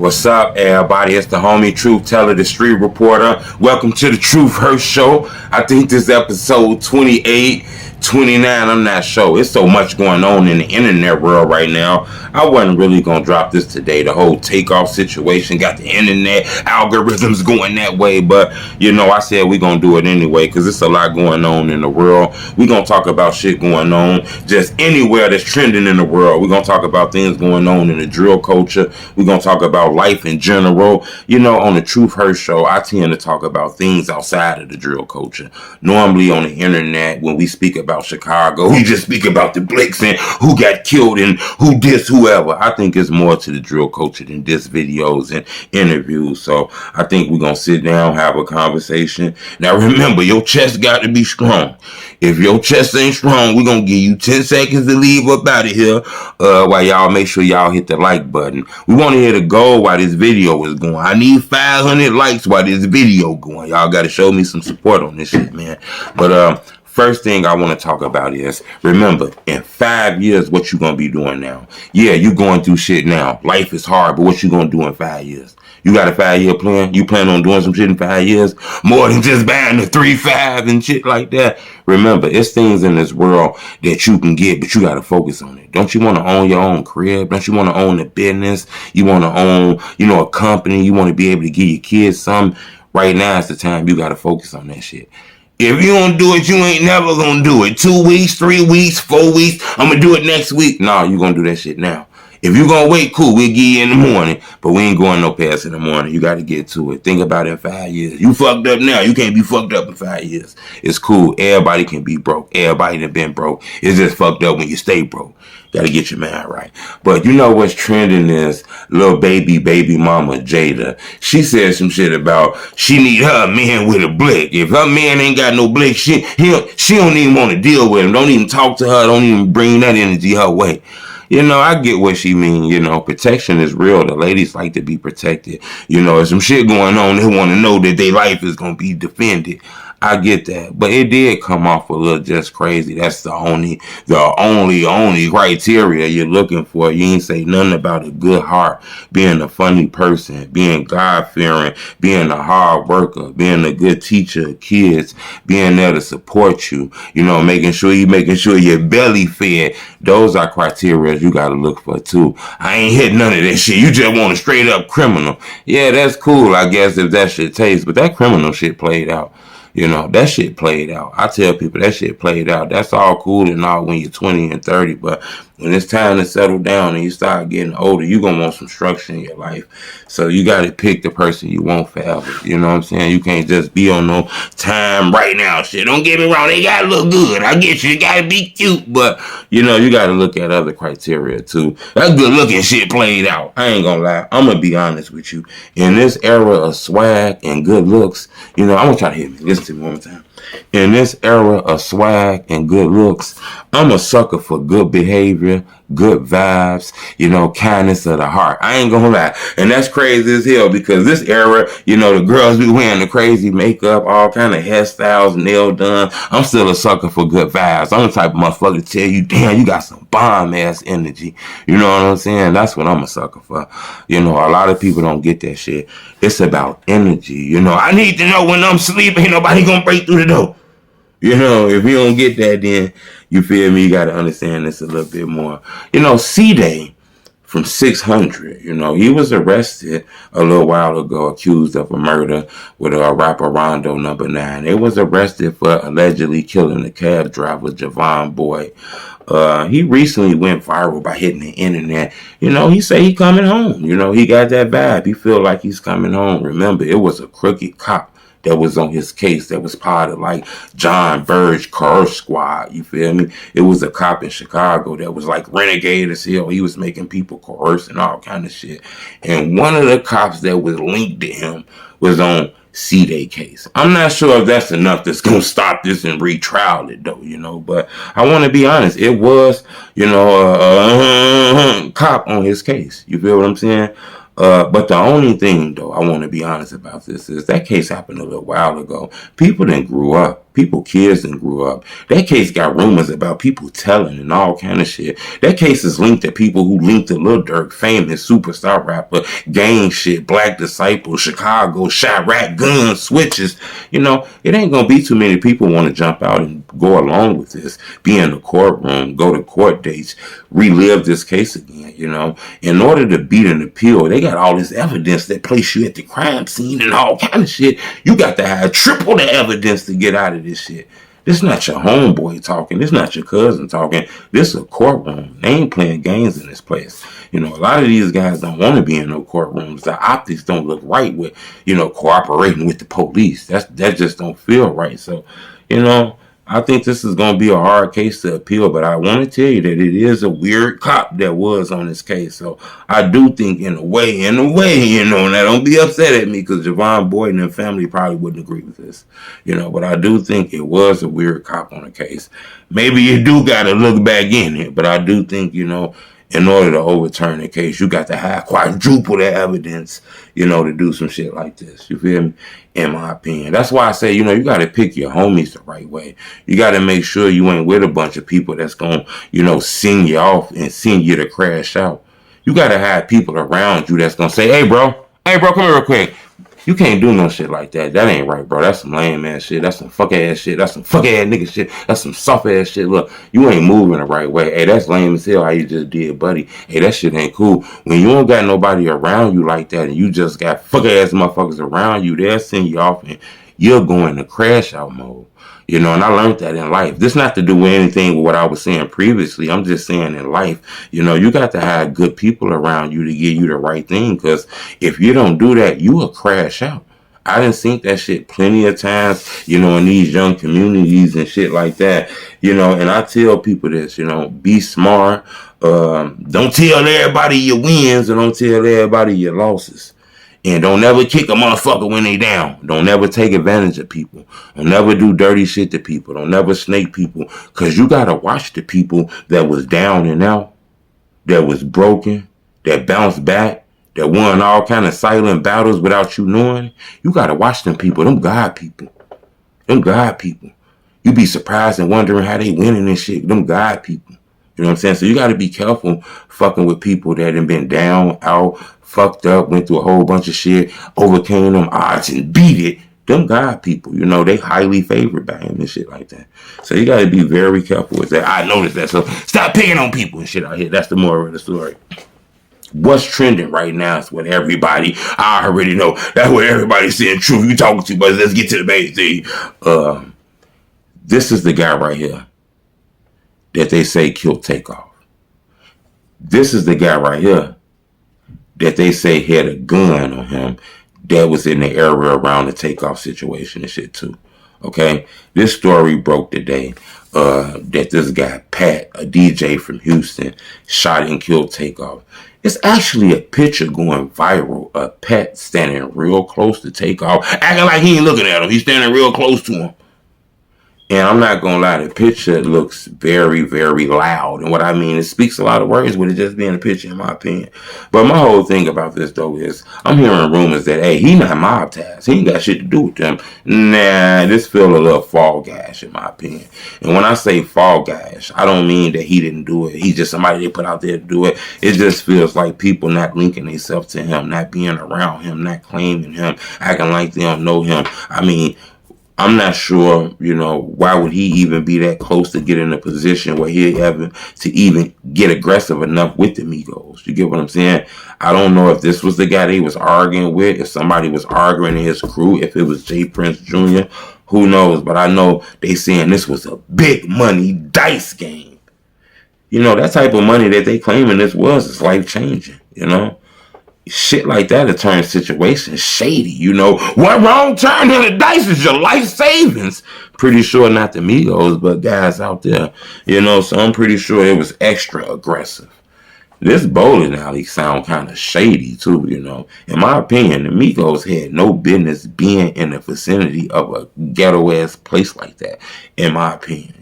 What's up, everybody? It's the homie Truth Teller, the street reporter. Welcome to the Truth Hurst Show. I think this episode 28, 29, I'm not sure. It's so much going on in the internet world right now. I wasn't really going to drop this today. The whole TakeOff situation got the internet algorithms going that way. But, I said we're going to do it anyway because it's a lot going on in the world. We're going to talk about shit going on just anywhere that's trending in the world. We're going to talk about things going on in the drill culture. We're going to talk about life in general. On the Truth Hurst Show, I tend to talk about things outside of the drill culture. Normally on the internet, when we speak about Chicago, we just speak about the Blacks and who got killed and who dissed whoever. I think it's more to the drill culture than diss videos and interviews. So I think we're going to sit down, have a conversation. Now remember, your chest got to be strong. If your chest ain't strong, we're going to give you 10 seconds to leave up out of here while y'all make sure y'all hit the like button. We want to hear the goal while this video is going. I need 500 likes while this video going. Y'all got to show me some support on this shit, man. But first thing I want to talk about is, remember, in 5 years, what you going to be doing now? Yeah, you going through shit now. Life is hard, but what you going to do in 5 years? You got a 5-year plan? You plan on doing some shit in 5 years? More than just buying the 3-5 and shit like that? Remember, it's things in this world that you can get, but you got to focus on it. Don't you want to own your own crib? Don't you want to own a business? You want to own, a company? You want to be able to give your kids some? Right now is the time you got to focus on that shit. If you don't do it, you ain't never gonna do it. 2 weeks, 3 weeks, 4 weeks, I'm gonna do it next week. No, you gonna do that shit now. If you gonna wait, cool, we'll give you in the morning, but we ain't going no past in the morning. You got to get to it. Think about it in 5 years. You fucked up now. You can't be fucked up in 5 years. It's cool. Everybody can be broke. Everybody done been broke. It's just fucked up when you stay broke. Got to get your mind right. But what's trending is little baby mama Jada. She said some shit about she need her man with a blick. If her man ain't got no blick, she don't even want to deal with him. Don't even talk to her. Don't even bring that energy her way. I get what she mean. Protection is real. The ladies like to be protected. There's some shit going on. They want to know that their life is going to be defended. I get that. But it did come off a little just crazy. That's the only criteria you're looking for. You ain't say nothing about a good heart, being a funny person, being God-fearing, being a hard worker, being a good teacher of kids, being there to support you, making sure you're belly fed. Those are criteria you got to look for too. I ain't hit none of that shit. You just want a straight up criminal. Yeah, that's cool, I guess, if that shit tastes, but that criminal shit played out. That shit played out. I tell people that shit played out. That's all cool and all when you're 20 and 30, but when it's time to settle down and you start getting older, you're going to want some structure in your life. So you got to pick the person you want forever. You know what I'm saying? You can't just be on no time right now shit. Don't get me wrong. They got to look good. I get you. You got to be cute. But, you got to look at other criteria too. That good looking shit played out. I ain't going to lie. I'm going to be honest with you. In this era of swag and good looks, I'm going to try to hit me. Listen to me one more time. In this era of swag and good looks, I'm a sucker for good behavior, good vibes, kindness of the heart. I ain't gonna lie. And that's crazy as hell because this era, the girls be wearing the crazy makeup, all kind of hairstyles, nail done. I'm still a sucker for good vibes. I'm the type of motherfucker to tell you, damn, you got some bomb ass energy. You know what I'm saying? That's what I'm a sucker for. A lot of people don't get that shit. It's about energy. I need to know when I'm sleeping, ain't nobody gonna break through the door. If you don't get that, then you feel me, you got to understand this a little bit more. C-Day from 600, he was arrested a little while ago, accused of a murder with a rapper Rondo number 9. They was arrested for allegedly killing the cab driver, Javon Boyd. He recently went viral by hitting the internet. He say he coming home. He got that vibe. He feel like he's coming home. Remember, it was a crooked cop that was on his case, that was part of like John Burge Coerce Squad, you feel me? It was a cop in Chicago that was like renegade as hell. He was making people coerce and all kind of shit. And one of the cops that was linked to him was on C-Day case. I'm not sure if that's enough that's going to stop this and retrial it though, but I want to be honest. It was, a cop on his case. You feel what I'm saying? But the only thing, though, I want to be honest about this is that case happened a little while ago. People done grew up. People, kids and grew up. That case got rumors about people telling and all kind of shit. That case is linked to people who linked to Lil Durk, famous superstar rapper, gang shit, Black Disciple, Chicago, Chirac, guns, switches. It ain't gonna be too many people want to jump out and go along with this, be in the courtroom, go to court dates, relive this case again. In order to beat an appeal, they got all this evidence that place you at the crime scene and all kind of shit. You got to have triple the evidence to get out of this shit. This not your homeboy talking. This not your cousin talking. This a courtroom. They ain't playing games in this place. A lot of these guys don't want to be in no courtrooms. The optics don't look right with, cooperating with the police. That just don't feel right. So, I think this is going to be a hard case to appeal, but I want to tell you that it is a weird cop that was on this case. So I do think in a way, now don't be upset at me because Javon Boyd and family probably wouldn't agree with this, but I do think it was a weird cop on the case. Maybe you do got to look back in it, but I do think, in order to overturn the case, you got to have quadruple the evidence, to do some shit like this. You feel me? In my opinion. That's why I say, you got to pick your homies the right way. You got to make sure you ain't with a bunch of people that's going to, sing you off and send you to crash out. You got to have people around you that's going to say, hey, bro, come here real quick. You can't do no shit like that. That ain't right, bro. That's some lame ass shit. That's some fuck ass shit. That's some fuck ass nigga shit. That's some soft ass shit. Look, you ain't moving the right way. Hey, that's lame as hell how you just did, buddy. Hey, that shit ain't cool. When you don't got nobody around you like that and you just got fuck ass motherfuckers around you, they'll send you off and you're going to crash out mode. And I learned that in life. This not to do with anything with what I was saying previously. I'm just saying in life, you got to have good people around you to give you the right thing. Because if you don't do that, you will crash out. I done seen that shit plenty of times, in these young communities and shit like that, and I tell people this, be smart. Don't tell everybody your wins and don't tell everybody your losses. And don't ever kick a motherfucker when they down. Don't ever take advantage of people. Don't never do dirty shit to people. Don't never snake people. Because you got to watch the people that was down and out, that was broken, that bounced back, that won all kind of silent battles without you knowing. You got to watch them people. Them God people. You be surprised and wondering how they winning and shit. Them God people. You know what I'm saying? So you got to be careful fucking with people that have been down, out, fucked up, went through a whole bunch of shit, overcame them odds and beat it. Them God people, they highly favored by him and shit like that. So you got to be very careful with that. I noticed that. So stop picking on people and shit out here. That's the moral of the story. What's trending right now is what everybody, I already know. That's what everybody's saying. Truth, you talking to, but let's get to the main thing. This is the guy right here that they say killed TakeOff. This is the guy right here that they say had a gun on him that was in the area around the TakeOff situation and shit too. Okay? This story broke today that this guy, Pat, a DJ from Houston, shot and killed TakeOff. It's actually a picture going viral of Pat standing real close to TakeOff, acting like he ain't looking at him. He's standing real close to him. And I'm not going to lie, the picture looks very, very loud. And what I mean, it speaks a lot of words with it just being a picture, in my opinion. But my whole thing about this, though, is I'm hearing rumors that, hey, he not mob tasked. He ain't got shit to do with them. Nah, this feel a little fall guys, in my opinion. And when I say fall guys, I don't mean that he didn't do it. He's just somebody they put out there to do it. It just feels like people not linking themselves to him, not being around him, not claiming him, acting like they don't know him. I mean, I'm not sure, why would he even be that close to get in a position where he'd ever to even get aggressive enough with the Migos. You get what I'm saying? I don't know if this was the guy they was arguing with, if somebody was arguing in his crew, if it was Jay Prince Jr., who knows? But I know they saying this was a big money dice game. That type of money that they claiming this was is life changing, Shit like that will turn situations shady, One wrong turn in the dice is your life savings. Pretty sure not the Migos, but guys out there, so I'm pretty sure it was extra aggressive. This bowling alley sound kind of shady too, In my opinion, the Migos had no business being in the vicinity of a ghetto-ass place like that, in my opinion,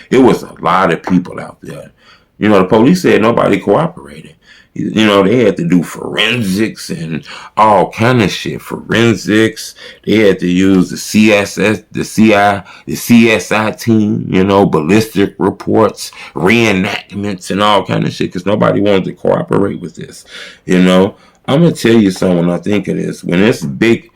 It was a lot of people out there. The police said nobody cooperated. You know, they had to do forensics and all kind of shit. Forensics. They had to use the CSS, the CSI team, you know, ballistic reports, reenactments and all kind of shit because nobody wanted to cooperate with this. You know, I'm going to tell you something when I think of this. When it's big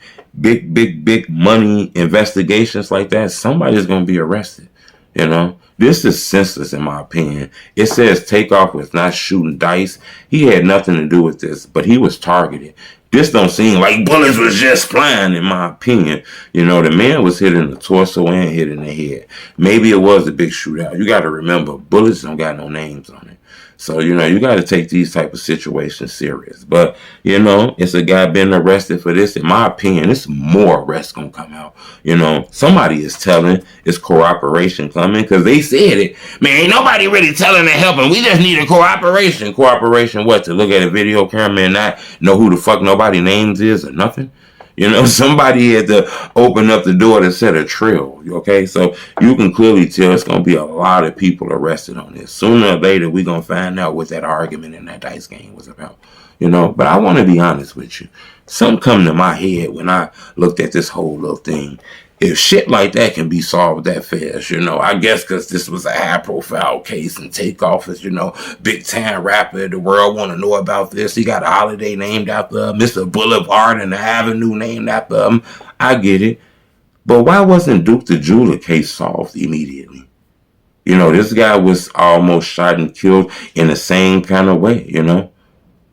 money investigations like that, somebody's going to be arrested. You know, this is senseless in my opinion. It says Takeoff was not shooting dice. He had nothing to do with this, but he was targeted. This don't seem like bullets was just flying in my opinion. You know, the man was hit in the torso and hit in the head. Maybe it was a big shootout. You got to remember, bullets don't got no names on it. So, you know, you got to take these type of situations serious. But, you know, it's a guy being arrested for this. In my opinion, it's more arrests going to come out. You know, somebody is telling it's cooperation coming because they said it. Man, ain't nobody really telling and helping. We just need a cooperation. Cooperation what? To look at a video camera and not know who the fuck nobody names is or nothing? You know, somebody had to open up the door to set a trail, okay? So you can clearly tell it's going to be a lot of people arrested on this. Sooner or later, we're going to find out what that argument in that dice game was about, you know? But I want to be honest with you. Something come to my head when I looked at this whole little thing. If shit like that can be solved that fast, you know, I guess because this was a high-profile case and Takeoff is, you know, big-time rapper. The world want to know about this. He got a holiday named after him, Mr. Boulevard and the Avenue named after him. I get it. But why wasn't Duke the Jeweler case solved immediately? You know, this guy was almost shot and killed in the same kind of way, you know.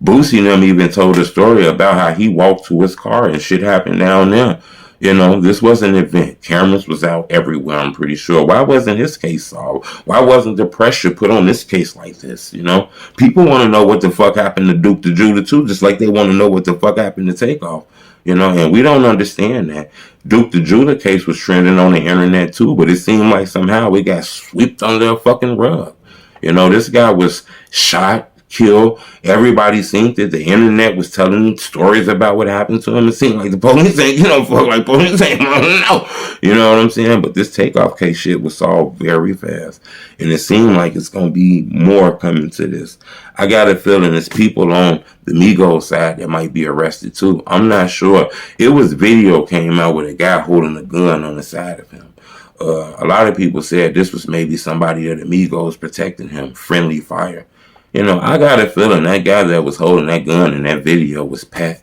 Boosie and them even told a story about how he walked to his car and shit happened down there. You know, this was an event. Cameras was out everywhere, I'm pretty sure. Why wasn't his case solved? Why wasn't the pressure put on this case like this, you know? People want to know what the fuck happened to Duke the Jeweler, too, just like they want to know what the fuck happened to Takeoff, you know? And we don't understand that. Duke the Jeweler case was trending on the internet, too, but it seemed like somehow it got swept under a fucking rug. You know, this guy was shot, killed. Everybody seemed that the internet was telling stories about what happened to him. It seemed like the police ain't, you know, like police ain't, no. You know what I'm saying? But this Takeoff case shit was solved very fast. And it seemed like it's going to be more coming to this. I got a feeling there's people on the Migos side that might be arrested too. I'm not sure. It was video came out with a guy holding a gun on the side of him. A lot of people said this was maybe somebody of the Migos protecting him, friendly fire. You know, I got a feeling that guy that was holding that gun in that video was Pat.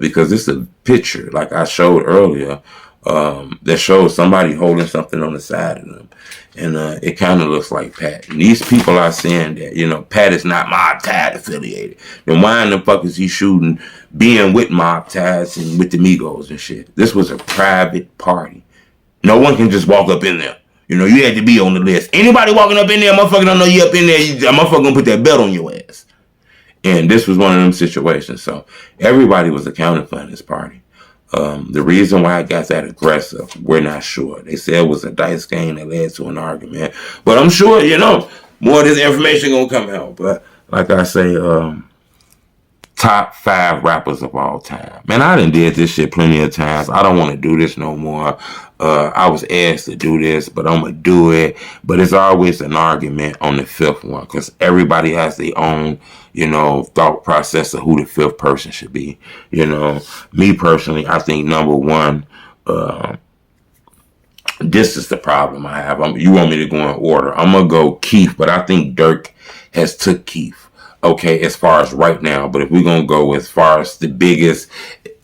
Because it's a picture, like I showed earlier, that shows somebody holding something on the side of them. And it kind of looks like Pat. And these people are saying that, you know, Pat is not Mob Tide affiliated. Then why in the fuck is he shooting, being with Mob Ties and with the Migos and shit? This was a private party. No one can just walk up in there. You know, you had to be on the list. Anybody walking up in there, motherfucker don't know you up in there, motherfucker gonna put that belt on your ass. And this was one of them situations. So everybody was accounted for in this party. The reason why it got that aggressive, we're not sure. They said it was a dice game that led to an argument. But I'm sure, you know, more of this information gonna come out. But like I say, top 5 rappers of all time. Man, I done did this shit plenty of times. I don't want to do this no more. I was asked to do this, but I'm going to do it. But it's always an argument on the 5th one because everybody has their own, you know, thought process of who the 5th person should be. You know, me personally, I think number 1, this is the problem I have. You want me to go in order. I'm going to go Keith, but I think Dirk has took Keith. Okay, as far as right now, but if we're going to go as far as the biggest,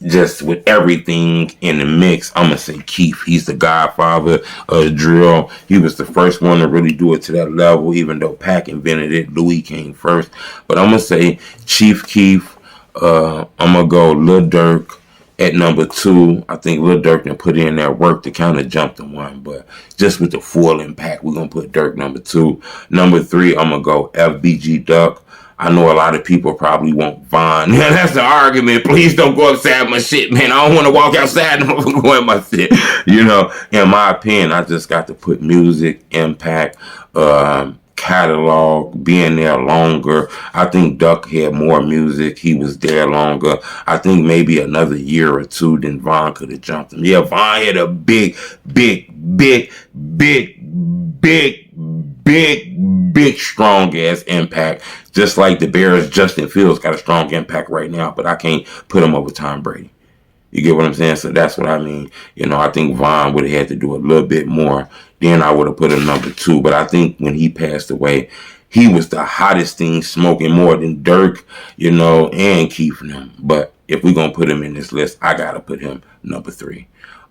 just with everything in the mix, I'm going to say Keith. He's the godfather of drill. He was the first one to really do it to that level, even though Pac invented it. Louis came first. But I'm going to say Chief Keef. I'm going to go Lil Durk at number 2. I think Lil Durk done put in that work to kind of jump to 1, but just with the full impact, we're going to put Durk number 2. Number 3, I'm going to go FBG Duck. I know a lot of people probably want Von. That's the argument. Please don't go outside my shit, man. I don't want to walk outside and go in my shit. You know, in my opinion, I just got to put music, impact, catalog, being there longer. I think Duck had more music. He was there longer. I think maybe another year or 2, then Von could have jumped him. Yeah, Von had a big big, strong ass impact. Just like the Bears, Justin Fields got a strong impact right now, but I can't put him over Tom Brady. You get what I'm saying? So that's what I mean. I think Vaughn would have had to do a little bit more. Then I would have put him number 2. But I think when he passed away, he was the hottest thing, smoking more than Dirk, and Keith and him. But if we're going to put him in this list, I got to put him number 3.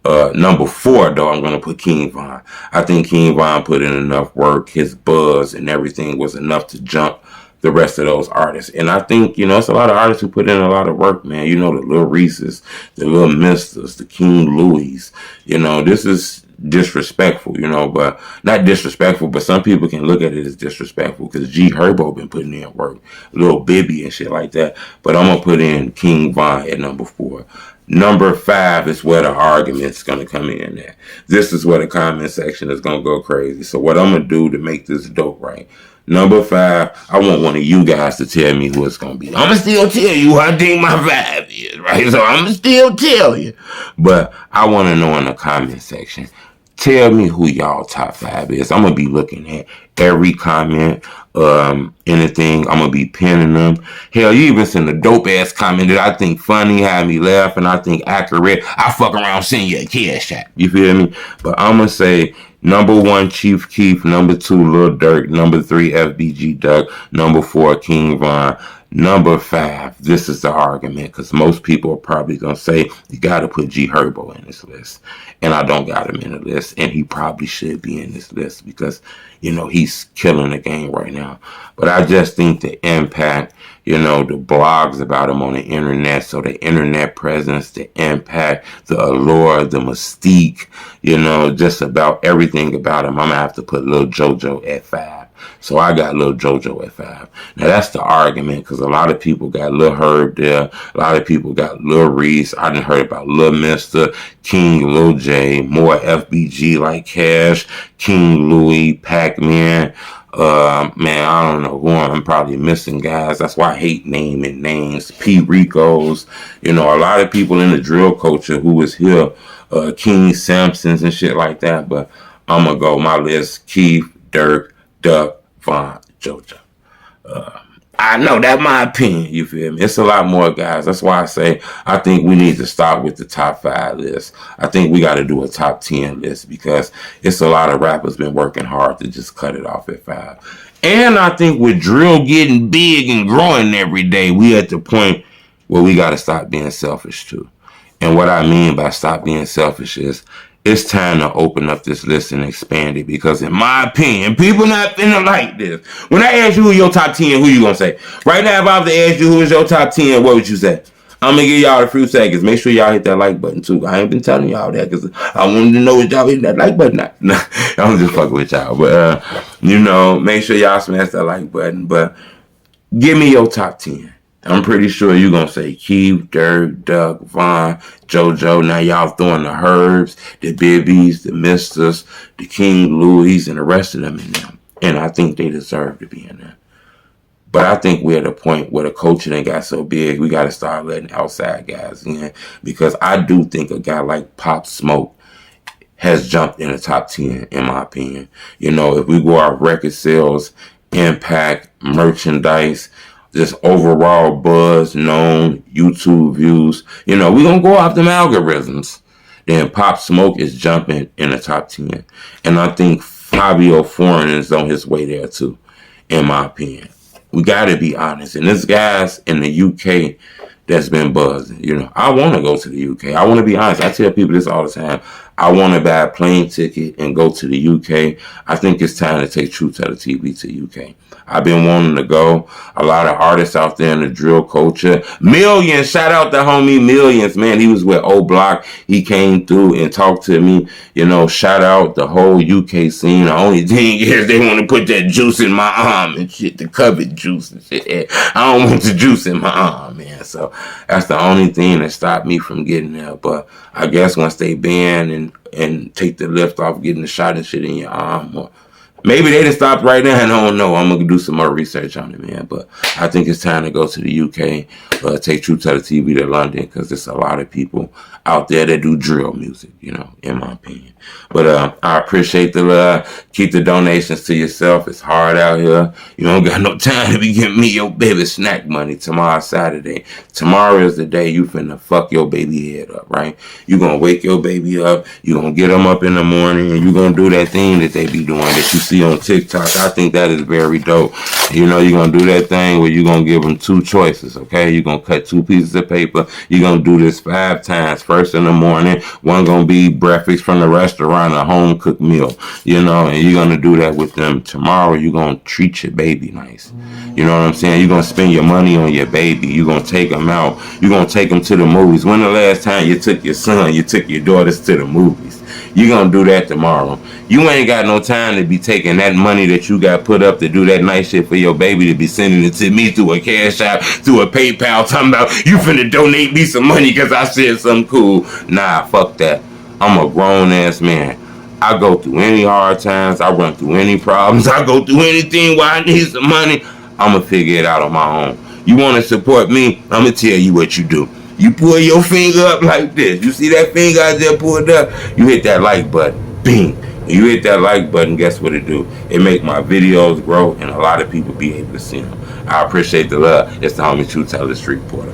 Number 4, though, I'm going to put King Von. I think King Von put in enough work. His buzz and everything was enough to jump the rest of those artists. And I think, it's a lot of artists who put in a lot of work, man. The Lil Reese's, the Lil Misters, the King Louis. This is disrespectful, but not disrespectful, but some people can look at it as disrespectful because G Herbo been putting in work, Lil Bibby and shit like that. But I'm going to put in King Von at number 4. Number 5 is where the argument's going to come in at. This is where the comment section is going to go crazy. So what I'm going to do to make this dope, right? Number 5, I want one of you guys to tell me who it's going to be. I'm going to still tell you who I think my 5 is, right? So I'm going to still tell you. But I want to know in the comment section, tell me who y'all top 5 is. I'm going to be looking at every comment, anything. I'm going to be pinning them. Hell, you even send a dope-ass comment that I think funny, had me laughing, I think accurate. I fuck around sending you a cash app. You feel me? But I'm going to say number 1, Chief Keef. Number 2, Lil Durk. Number 3, FBG Duck. Number 4, King Von. Number 5, this is the argument, because most people are probably going to say, you got to put G Herbo in this list. And I don't got him in the list, and he probably should be in this list because, he's killing the game right now. But I just think the impact, the blogs about him on the internet, so the internet presence, the impact, the allure, the mystique, just about everything about him, I'm going to have to put Lil JoJo at 5. So I got Lil JoJo at 5. Now that's the argument, because a lot of people got Lil Herb there. A lot of people got Lil Reese. I done heard about Lil Mister, King Lil J, more FBG like Cash, King Louis, Pac-Man. Man, I don't know who I'm probably missing, guys. That's why I hate naming names. P. Ricos. A lot of people in the drill culture who was here. King Sampsons and shit like that. But I'm going to go my list. Keith, Dirk, Duck, Von, JoJo. I know that's my opinion, you feel me? It's a lot more, guys. That's why I say I think we need to start with the top 5 list. I think we got to do a top 10 list because it's a lot of rappers been working hard to just cut it off at 5. And I think with drill getting big and growing every day, we at the point where we got to stop being selfish too. And what I mean by stop being selfish is it's time to open up this list and expand it because in my opinion, people not finna like this. When I ask you who your top 10, who you gonna say? Right now, if I was to ask you who is your top 10, what would you say? I'm gonna give y'all a few seconds. Make sure y'all hit that like button too. I ain't been telling y'all that because I wanted to know if y'all hit that like button. I'm just fucking with y'all. But, make sure y'all smash that like button. But give me your top 10. I'm pretty sure you're going to say Keith, Dirk, Duck, Von, JoJo. Now y'all throwing the Herbs, the Bibbies, the Misters, the King Louis, and the rest of them in there. And I think they deserve to be in there. But I think we're at a point where the culture done got so big, we got to start letting outside guys in. Because I do think a guy like Pop Smoke has jumped in the top 10, in my opinion. If we go our record sales, impact, merchandise, just overall buzz, known, YouTube views. We're going to go off them algorithms. Then Pop Smoke is jumping in the top 10. And I think Fabio Foreign is on his way there too, in my opinion. We got to be honest. And this guy's in the UK that's been buzzing. I want to go to the UK. I want to be honest. I tell people this all the time. I want to buy a plane ticket and go to the UK. I think it's time to take Truth Teller TV to UK. I've been wanting to go. A lot of artists out there in the drill culture. Millions. Shout out to homie Millions, man. He was with O Block. He came through and talked to me. Shout out the whole UK scene. The only thing is they want to put that juice in my arm and shit, the covered juice and shit. I don't want the juice in my arm, man. So that's the only thing that stopped me from getting there. But I guess once they ban and take the lift off getting the shot and shit in your arm, or Maybe they just stopped right now. I don't know. I'm gonna do some more research on it, man. But I think it's time to go to the UK, take Truth Teller TV to London, because there's a lot of people out there that do drill music, in my opinion. But I appreciate the love. Keep the donations to yourself. It's hard out here. You don't got no time to be giving me your baby snack money. Tomorrow's Saturday. Tomorrow is the day you finna fuck your baby head up, right? You gonna wake your baby up. You gonna get them up in the morning, and you gonna do that thing that they be doing that you see on TikTok. I think that is very dope. You're gonna do that thing where you're gonna give them two choices, okay? You're gonna cut 2 pieces of paper. You're gonna do this 5 times. First in the morning, one gonna be breakfast from the restaurant, a home cooked meal, and you're gonna do that with them. Tomorrow, you're gonna treat your baby nice. You know what I'm saying? You're gonna spend your money on your baby. You're gonna take them out. You're gonna take them to the movies. When the last time you took your son, you took your daughters to the movies? You're gonna do that tomorrow. You ain't got no time to be taking that money that you got put up to do that nice shit for your baby to be sending it to me through a Cash App, through a PayPal, talking about you finna donate me some money because I said something cool. Nah, fuck that. I'm a grown ass man. I go through any hard times. I run through any problems. I go through anything where I need some money. I'm gonna figure it out on my own. You want to support me? I'm gonna tell you what you do. You pull your finger up like this. You see that finger out there pulled up? You hit that like button. Bing. When you hit that like button, guess what it do? It make my videos grow and a lot of people be able to see them. I appreciate the love. It's the homie Truth Teller Street Reporter.